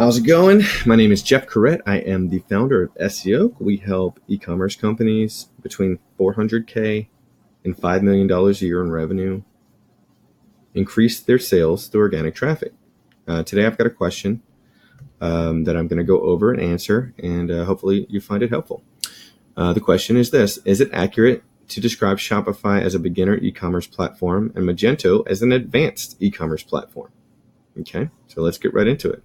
How's it going? My name is Jeff Corrett. I am the founder of SEO. We help e-commerce companies between $400K and $5 million a year in revenue increase their sales through organic traffic. Today I've got a question that I'm going to go over and answer, and hopefully you find it helpful. The question is this: is it accurate to describe Shopify as a beginner e-commerce platform and Magento as an advanced e-commerce platform? Okay, so let's get right into it.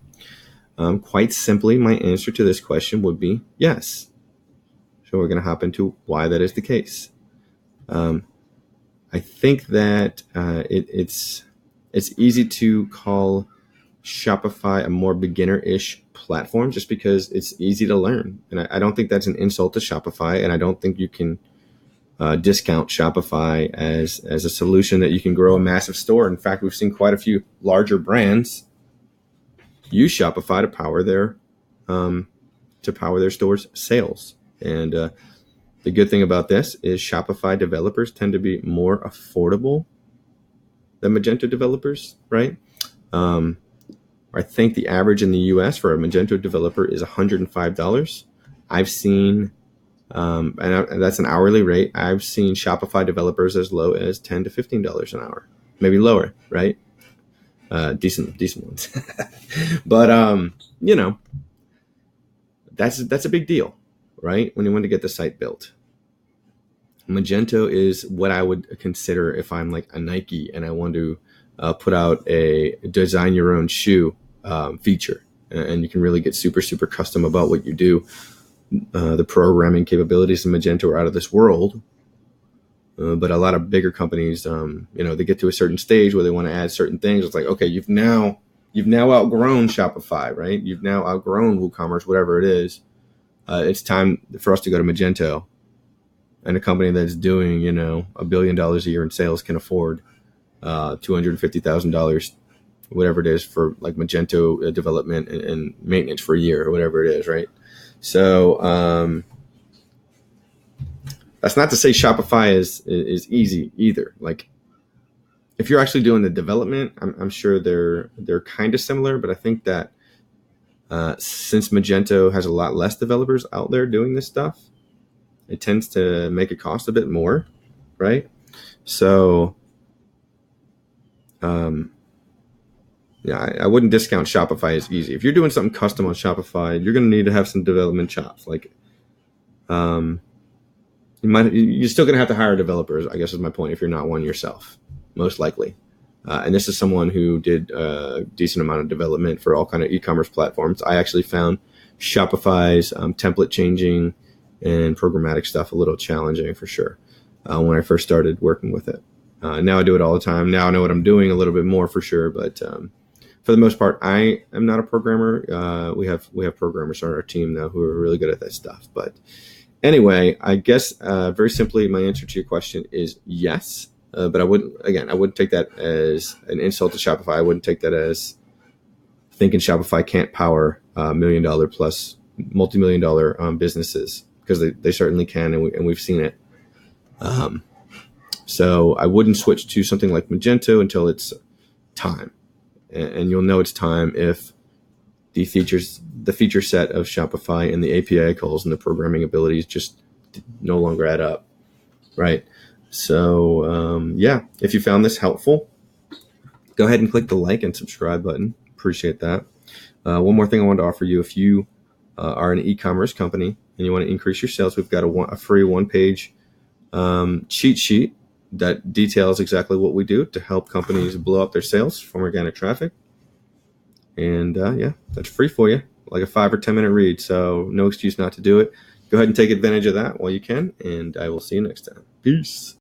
Quite simply, my answer to this question would be yes. So we're going to hop into why that is the case. I think that it's easy to call Shopify a more beginner-ish platform just because it's easy to learn. And I don't think that's an insult to Shopify, and I don't think you can discount Shopify as a solution that you can grow a massive store. In fact, we've seen quite a few larger brands use Shopify to power their stores' sales. And the good thing about this is Shopify developers tend to be more affordable than Magento developers, right? I think the average in the US for a Magento developer is $105. I've seen, and that's an hourly rate. I've seen Shopify developers as low as $10 to $15 an hour, maybe lower, right? Decent ones. But, that's a big deal, right? When you want to get the site built. Magento is what I would consider if I'm like a Nike and I want to put out a design your own shoe feature, and you can really get super custom about what you do. The programming capabilities in Magento are out of this world. But a lot of bigger companies, they get to a certain stage where they want to add certain things. It's like, okay, you've now outgrown Shopify, right? You've now outgrown WooCommerce, whatever it is. It's time for us to go to Magento. And a company that's doing, $1 billion a year in sales can afford $250,000, whatever it is, for like Magento development and maintenance for a year or whatever it is, right? So that's not to say Shopify is easy either. Like, if you're actually doing the development, I'm sure they're kind of similar, but I think that since Magento has a lot less developers out there doing this stuff, it tends to make it cost a bit more, right? So, I wouldn't discount Shopify as easy. If you're doing something custom on Shopify, you're going to need to have some development chops. Like, you're still going to have to hire developers, I guess is my point, if you're not one yourself, most likely. And this is someone who did a decent amount of development for all kind of e-commerce platforms. I actually found Shopify's template changing and programmatic stuff a little challenging for sure when I first started working with it. Now I do it all the time. Now I know what I'm doing a little bit more for sure, but for the most part, I am not a programmer. We have programmers on our team now who are really good at that stuff. But anyway, I guess very simply, my answer to your question is yes. But I wouldn't take that as an insult to Shopify. I wouldn't take that as thinking Shopify can't power $1 million plus multi-million-dollar businesses, because they certainly can, and we've seen it. So I wouldn't switch to something like Magento until it's time, and you'll know it's time if the feature set of Shopify and the API calls and the programming abilities just no longer add up, right? So if you found this helpful, go ahead and click the like and subscribe button. Appreciate that. One more thing I wanted to offer you: if you are an e-commerce company and you want to increase your sales, we've got a free one-page cheat sheet that details exactly what we do to help companies blow up their sales from organic traffic. And that's free for you, like a 5 or 10 minute read. So no excuse not to do it. Go ahead and take advantage of that while you can, and I will see you next time. Peace.